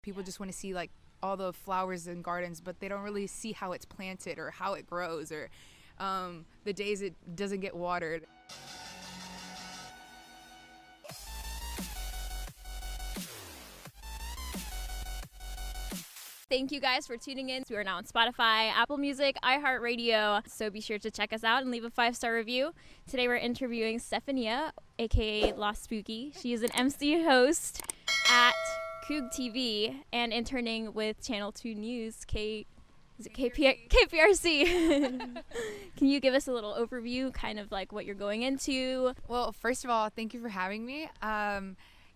People just want to see like all the flowers and gardens, but they don't really see how it's planted or how it grows or the days it doesn't get watered. Thank you guys for tuning in. We are now on Spotify, Apple Music, iHeartRadio. So be sure to check us out and leave a 5-star review. Today we're interviewing Stephania, aka Lost Spooky. She is an MC host at Coog TV and interning with Channel 2 News, KPRC. Can you give us a little overview, kind of like what you're going into? Well, first of all, thank you for having me.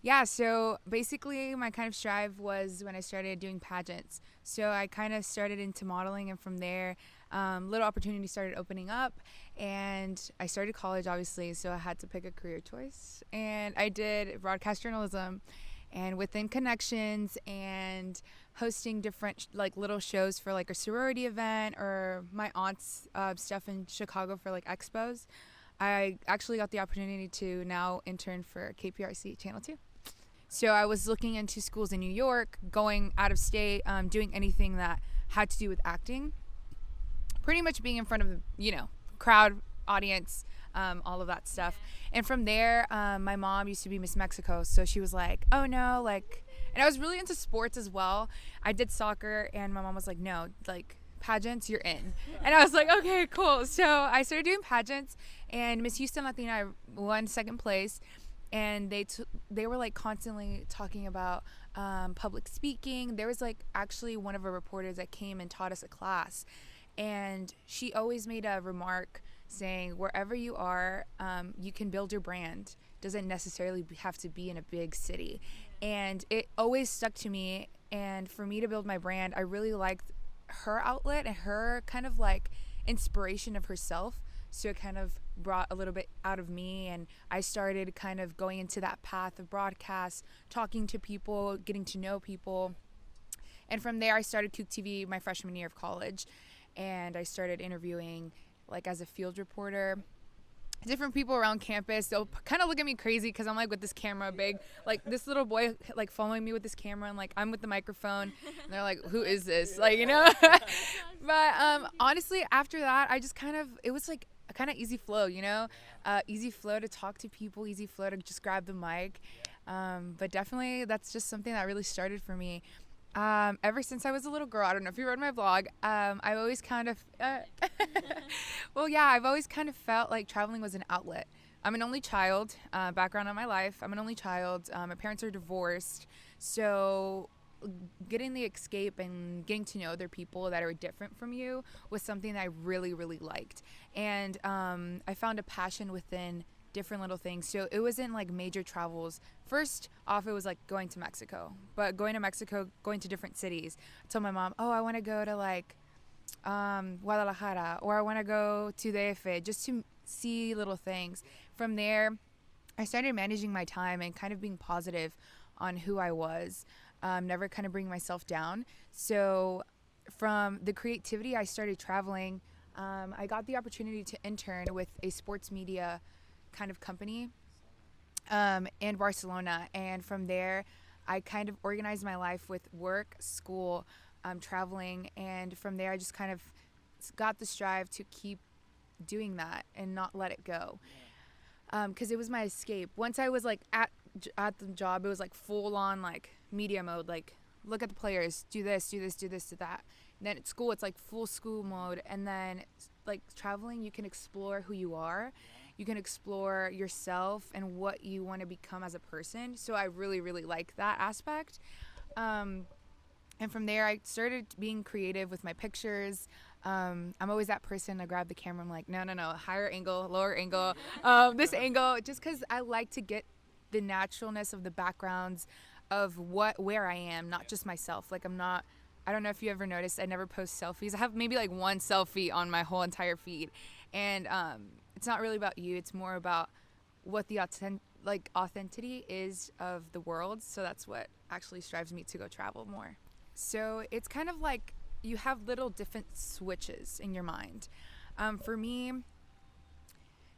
Yeah, so basically my kind of strive was when I started doing pageants. So I kind of started into modeling, and from there, little opportunities started opening up, and I started college, obviously, so I had to pick a career choice. And I did broadcast journalism, and within connections and hosting different like little shows for like a sorority event or my aunt's stuff in Chicago for like expos, I actually got the opportunity to now intern for KPRC Channel 2. So I was looking into schools in New York, going out of state, doing anything that had to do with acting. Pretty much being in front of, crowd, audience, all of that stuff. And from there, my mom used to be Miss Mexico. So she was like, oh no, and I was really into sports as well. I did soccer, and my mom was like, no, pageants, you're in. And I was like, okay, cool. So I started doing pageants, and Miss Houston Latina, I won second place. And they were like constantly talking about public speaking. There was like actually one of our reporters that came and taught us a class, and she always made a remark saying, wherever you are, you can build your brand. Doesn't necessarily have to be in a big city. And it always stuck to me. And for me to build my brand, I really liked her outlet and her kind of like inspiration of herself. So it kind of brought a little bit out of me, and I started kind of going into that path of broadcast, talking to people, getting to know people. And from there, I started Coog TV my freshman year of college, and I started interviewing like as a field reporter, different people around campus. They'll kind of look at me crazy because I'm like with this camera big, like this little boy like following me with this camera, and like I'm with the microphone, and they're like, who is this? But honestly, after that, I just it was like a kind of easy flow, easy flow to talk to people, easy flow to just grab the mic. But definitely that's just something that really started for me. Ever since I was a little girl, I don't know if you read my blog, I've always kind of, I've always kind of felt like traveling was an outlet. I'm an only child, background on my life, I'm an only child, my parents are divorced, so getting the escape and getting to know other people that are different from you was something that I really, really liked. And I found a passion within different little things. So it wasn't like major travels. First off, it was like going to Mexico. But going to Mexico, going to different cities. I told my mom, I want to go to like Guadalajara, or I want to go to DF just to see little things. From there, I started managing my time and kind of being positive on who I was. Never kind of bring myself down. So from the creativity, I started traveling. I got the opportunity to intern with a sports media kind of company in Barcelona. And from there, I kind of organized my life with work, school, traveling. And from there, I just kind of got the strive to keep doing that and not let it go. Because it was my escape. Once I was like at the job, it was like full on like media mode, like look at the players, do this, do that. And then at school, it's like full school mode. And then like traveling, you can explore who you are. You can explore yourself and what you want to become as a person. So I really, really like that aspect. And from there, I started being creative with my pictures. I'm always that person to grab the camera. I'm like, no, higher angle, lower angle, this angle, just because I like to get the naturalness of the backgrounds of where I am, not just myself. Like I don't know if you ever noticed, I never post selfies. I have maybe like one selfie on my whole entire feed. And it's not really about you. It's more about what the authenticity is of the world. So that's what actually strives me to go travel more. So it's kind of like you have little different switches in your mind. For me,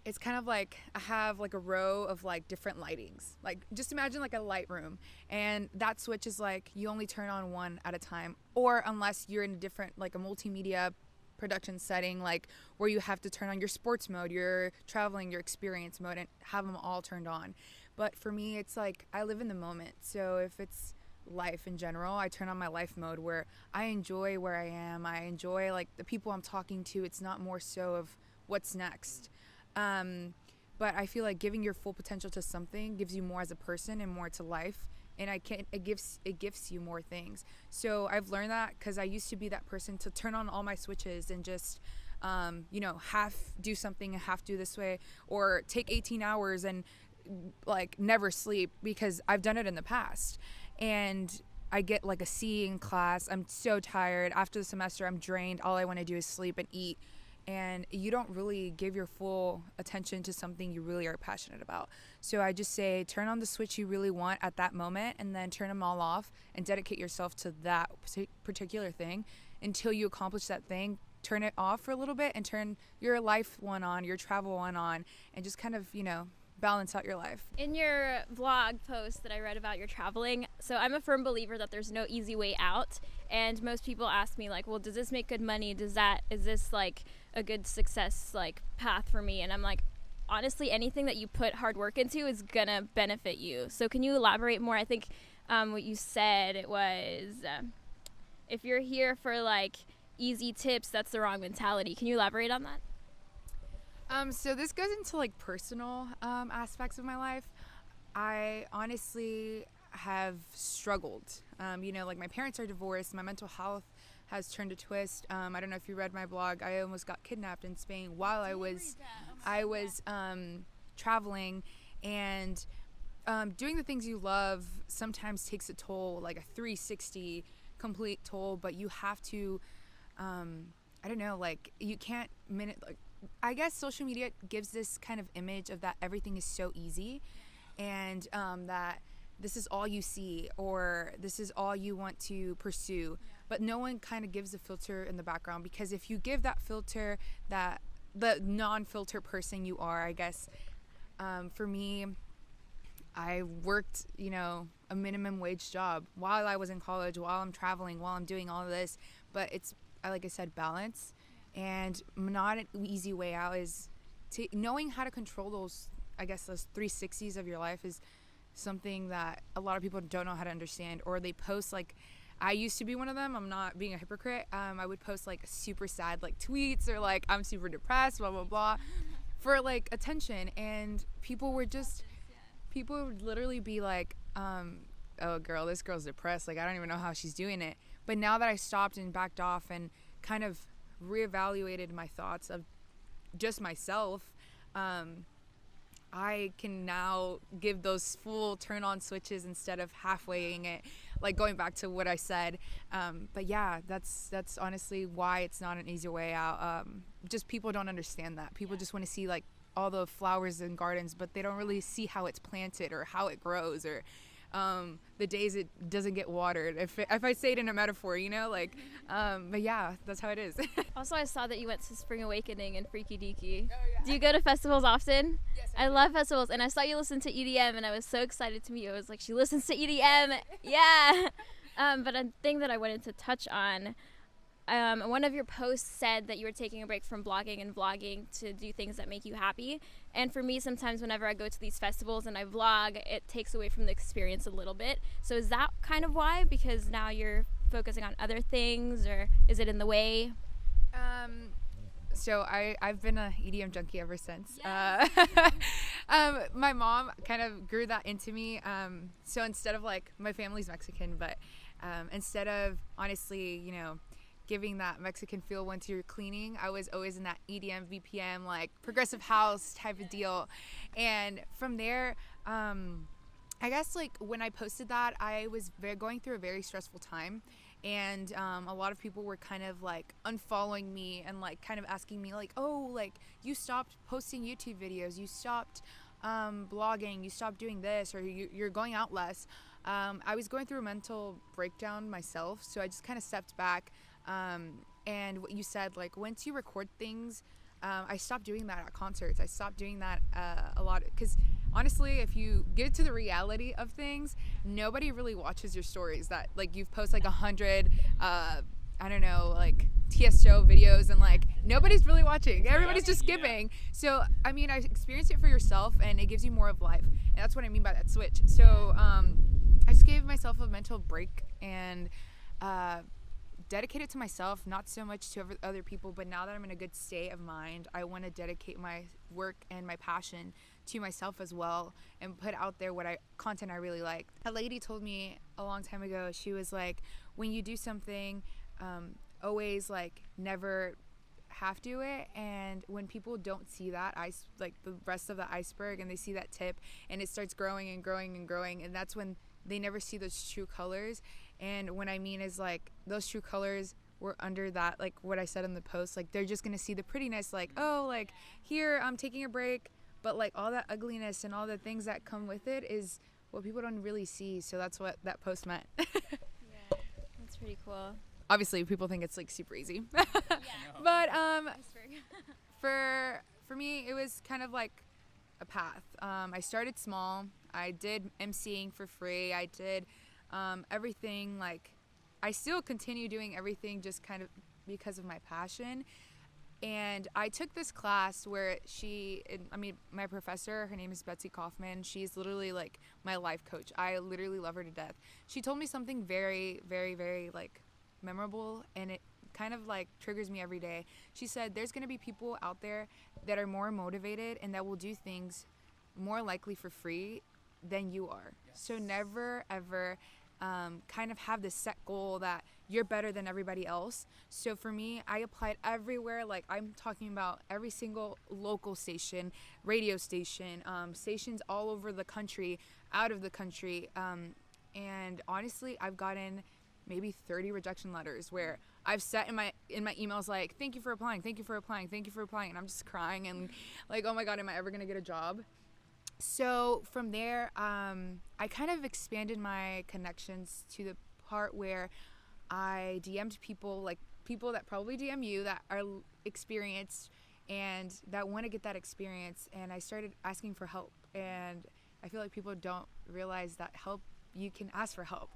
it's kind of like I have like a row of like different lightings. Like just imagine like a light room, and that switch is like you only turn on one at a time, or unless you're in a different like a multimedia production setting, like where you have to turn on your sports mode, your traveling, your experience mode, and have them all turned on. But for me, it's like I live in the moment. So if it's life in general, I turn on my life mode where I enjoy where I am. I enjoy like the people I'm talking to. It's not more so of what's next. But I feel like giving your full potential to something gives you more as a person and more to life. And it gives you more things. So I've learned that because I used to be that person to turn on all my switches and just, half do something and half do this way, or take 18 hours and like never sleep, because I've done it in the past. And I get like a C in class. I'm so tired. After the semester, I'm drained. All I want to do is sleep and eat. And you don't really give your full attention to something you really are passionate about. So I just say turn on the switch you really want at that moment, and then turn them all off and dedicate yourself to that particular thing until you accomplish that thing. Turn it off for a little bit and turn your life one on, your travel one on, and just kind of, balance out your life. In your vlog post that I read about your traveling, so I'm a firm believer that there's no easy way out, and most people ask me like, well, does this make good money? Is this like a good success like path for me? And I'm like, honestly, anything that you put hard work into is gonna benefit you. So can you elaborate more? I think what you said, it was if you're here for like easy tips, that's the wrong mentality. Can you elaborate on that? So this goes into like personal aspects of my life. I honestly have struggled. Like my parents are divorced. My mental health has turned a twist. I don't know if you read my blog. I almost got kidnapped in Spain while I was traveling, and doing the things you love sometimes takes a toll, like a 360 complete toll. But you have to, you can't I guess social media gives this kind of image of that everything is so easy, and that this is all you see, or this is all you want to pursue. But no one kind of gives a filter in the background, because if you give that filter, that the non-filter person you are, I guess, for me, I worked, a minimum wage job while I was in college, while I'm traveling, while I'm doing all of this. But it's, like I said, balance. And not an easy way out is knowing how to control those 360s of your life is something that a lot of people don't know how to understand. Or they post like, I used to be one of them. I'm not being a hypocrite. I would post like super sad like tweets, or like I'm super depressed, blah, blah, blah, for like attention. And people would literally be like, oh girl, this girl's depressed. Like, I don't even know how she's doing it. But now that I stopped and backed off and kind of reevaluated my thoughts of just myself, I can now give those full turn on switches instead of halfwaying it, like going back to what I said. But yeah, that's honestly why it's not an easy way out. Just people don't understand that. People just want to see like all the flowers and gardens, but they don't really see how it's planted or how it grows, or the days it doesn't get watered, if I say it in a metaphor, but yeah, that's how it is. Also, I saw that you went to Spring Awakening and Freaky Deaky. Oh, yeah. Do you go to festivals often? Yes, I love festivals, and I saw you listen to EDM, and I was so excited to meet you. I was like, she listens to EDM. Yeah. But a thing that I wanted to touch on, one of your posts said that you were taking a break from blogging and vlogging to do things that make you happy. And for me, sometimes whenever I go to these festivals and I vlog, it takes away from the experience a little bit. So is that kind of why? Because now you're focusing on other things, or is it in the way? So I've been a EDM junkie ever since. Yes. My mom kind of grew that into me. So instead of like, my family's Mexican, but instead of honestly, giving that Mexican feel once you're cleaning, I was always in that EDM, BPM, like progressive house type of deal. And from there, I guess like when I posted that, I was going through a very stressful time. And a lot of people were kind of like unfollowing me and like kind of asking me like, oh, like you stopped posting YouTube videos, you stopped blogging, you stopped doing this, or you're going out less. I was going through a mental breakdown myself, so I just kind of stepped back. And what you said, like once you record things, I stopped doing that at concerts. I stopped doing that a lot because honestly, if you get to the reality of things, nobody really watches your stories. That like you've posted like 100, I don't know, like TSO videos, and like nobody's really watching. Everybody's just skipping. So I mean, I experienced it for yourself, and it gives you more of life, and that's what I mean by that switch. So I just gave myself a mental break and. Dedicated to myself, not so much to other people, but now that I'm in a good state of mind, I want to dedicate my work and my passion to myself as well, and put out there what content I really like. A lady told me a long time ago, she was like, when you do something, always like never half do it, and when people don't see that like the rest of the iceberg, and they see that tip and it starts growing and growing and growing, and that's when they never see those true colors. And what I mean is like those true colors were under that, like what I said in the post, like they're just gonna see the prettiness, like, oh, like here I'm taking a break, but like all that ugliness and all the things that come with it is what people don't really see. So that's what that post meant. Yeah, that's pretty cool. Obviously people think it's like super easy. Yeah. But for me it was kind of like a path. I started small. I did emceeing for free. I did everything. Like I still continue doing everything just kind of because of my passion. And I took this class where my professor, her name is Betsy Kaufman. She's literally like my life coach. I literally love her to death. She told me something very, very, very like memorable, and it kind of like triggers me every day. She said there's going to be people out there that are more motivated and that will do things more likely for free than you are. Yes. So never ever kind of have this set goal that you're better than everybody else. So for me, I applied everywhere. Like I'm talking about every single local station, radio station, stations all over the country, out of the country, and honestly I've gotten maybe 30 rejection letters where I've set in my emails like, thank you for applying, thank you for applying, thank you for applying, and I'm just crying and like, oh my god, am I ever gonna get a job? So from there, I kind of expanded my connections to the part where I DM'd people, like people that probably DM you that are experienced and that want to get that experience, and I started asking for help. And I feel like people don't realize that you can ask for help.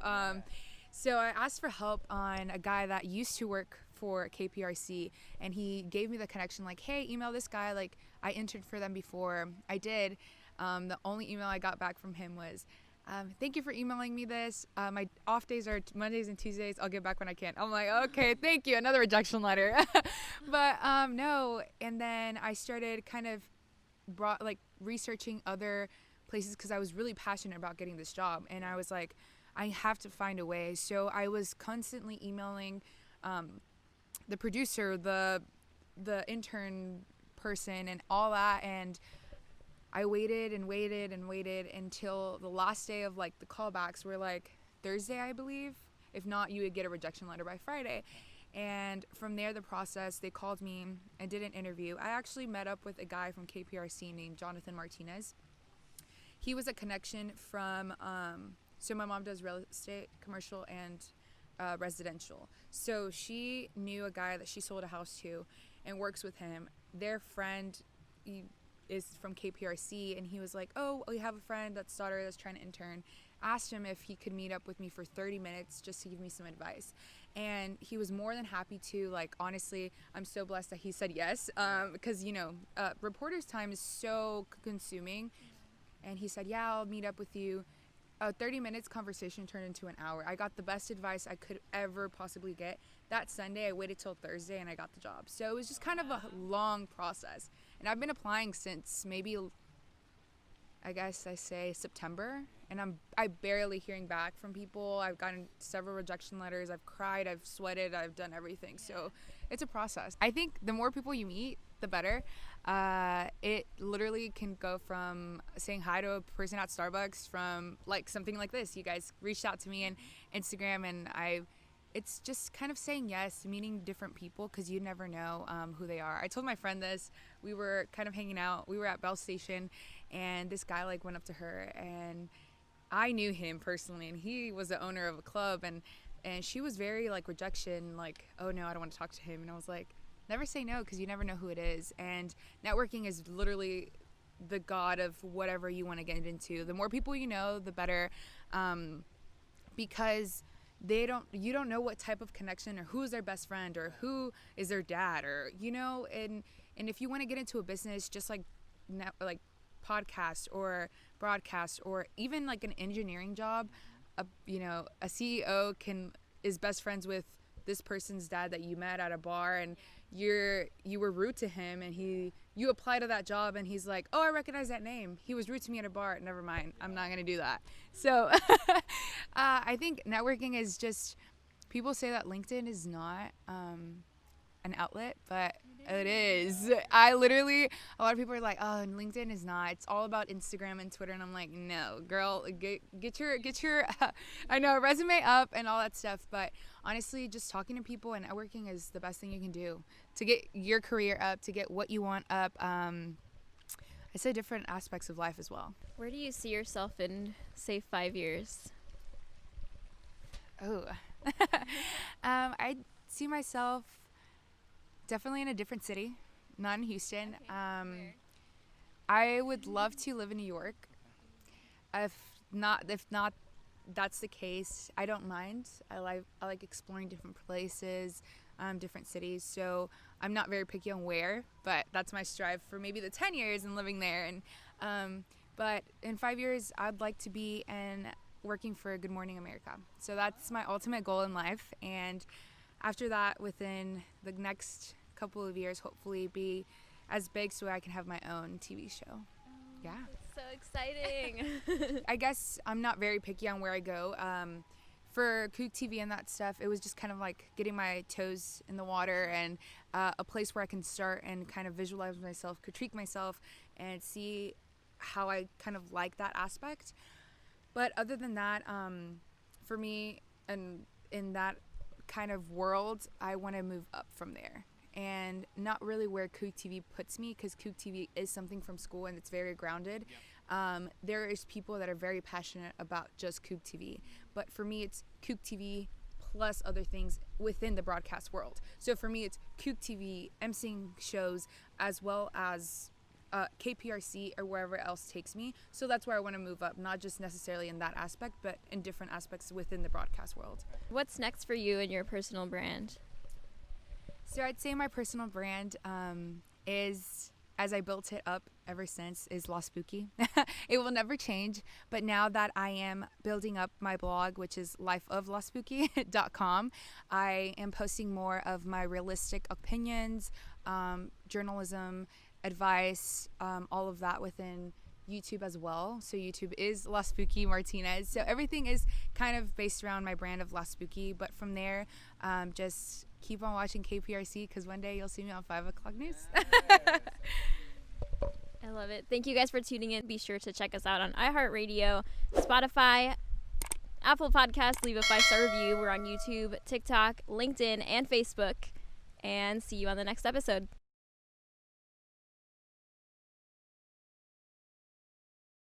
So I asked for help on a guy that used to work for KPRC, and he gave me the connection like, hey, email this guy, like I interned for them before. I did. The only email I got back from him was, thank you for emailing me this. My off days are Mondays and Tuesdays. I'll get back when I can. I'm like, okay, thank you. Another rejection letter. But no. And then I started kind of researching other places because I was really passionate about getting this job. And I was like, I have to find a way. So I was constantly emailing the producer, the intern person, and all that. And I waited and waited and waited until the last day of like the callbacks were like Thursday, I believe. If not, you would get a rejection letter by Friday. And from there, the process, they called me and did an interview. I actually met up with a guy from KPRC named Stephania Martinez. He was a connection from, so my mom does real estate, commercial, and residential. So she knew a guy that she sold a house to and works with him. Their friend is from KPRC, and he was like, oh, we have a friend that's daughter that's trying to intern. Asked him if he could meet up with me for 30 minutes just to give me some advice. And he was more than happy to. Like, honestly, I'm so blessed that he said yes, because, reporter's time is so consuming. And he said, yeah, I'll meet up with you. 30 minutes conversation turned into an hour. I got the best advice I could ever possibly get. That Sunday, I waited till Thursday, and I got the job. So it was just kind of a long process. And I've been applying since maybe, I guess I say September. And I'm barely hearing back from people. I've gotten several rejection letters. I've cried, I've sweated, I've done everything. So it's a process. I think the more people you meet, the better. It literally can go from saying hi to a person at Starbucks, from like something like this. You guys reached out to me on Instagram, and it's just kind of saying yes, meeting different people, because you never know who they are. I told my friend this. We were kind of hanging out. We were at Bell Station, and this guy like went up to her, and I knew him personally, and he was the owner of a club, and she was very like rejection, like, oh no, I don't want to talk to him. And I was like, no, I want to talk to him. And he was like, never say no, because you never know who it is. And networking is literally the god of whatever you want to get into. The more people you know, the better, because you don't know what type of connection or who's their best friend or who is their dad, or and if you want to get into a business, just like podcast or broadcast, or even like an engineering job, a CEO is best friends with this person's dad that you met at a bar, and you were rude to him, and you apply to that job, and he's like, oh, I recognize that name, he was rude to me at a bar, never mind, I'm not gonna do that. So I think networking is just, people say that LinkedIn is not an outlet, but it is. A lot of people are like, oh, LinkedIn is not, it's all about Instagram and Twitter, and I'm like, no, girl, get your I know, resume up and all that stuff. But honestly, just talking to people and networking is the best thing you can do to get your career up, to get what you want up. I say different aspects of life as well. Where do you see yourself in, say, 5 years? Oh, I see myself definitely in a different city, not in Houston. Okay. I would love to live in New York. If not, that's the case, I don't mind. I like exploring different places, different cities. So I'm not very picky on where, but that's my strive for maybe the 10 years and living there. And but in 5 years, I'd like to be working for Good Morning America. So that's my ultimate goal in life. And after that, within the next couple of years, hopefully be as big so I can have my own TV show. Yeah. So exciting. I guess I'm not very picky on where I go. For Kook TV and that stuff, it was just kind of like getting my toes in the water, and a place where I can start and kind of visualize myself, critique myself, and see how I kind of like that aspect. But other than that, for me, and in that kind of world, I want to move up from there, and not really where Kook TV puts me, because Kook TV is something from school and it's very grounded. There is people that are very passionate about just Kook TV, but for me it's Kook TV plus other things within the broadcast world. So for me it's Kook TV, emceeing shows, as well as KPRC or wherever else takes me. So that's where I want to move up, not just necessarily in that aspect, but in different aspects within the broadcast world. What's next for you and your personal brand? So I'd say my personal brand is, as I built it up ever since, is La Spooky. It will never change, but now that I am building up my blog, which is lifeoflaspooky.com, I am posting more of my realistic opinions, journalism, advice, all of that within YouTube as well. So YouTube is La Stephania Martinez. So everything is kind of based around my brand of La Spooky. But from there, just keep on watching KPRC, because one day you'll see me on 5 o'clock news. I love it. Thank you guys for tuning in. Be sure to check us out on iHeartRadio, Spotify, Apple Podcasts. Leave a 5-star review. We're on YouTube, TikTok, LinkedIn, and Facebook. And see you on the next episode.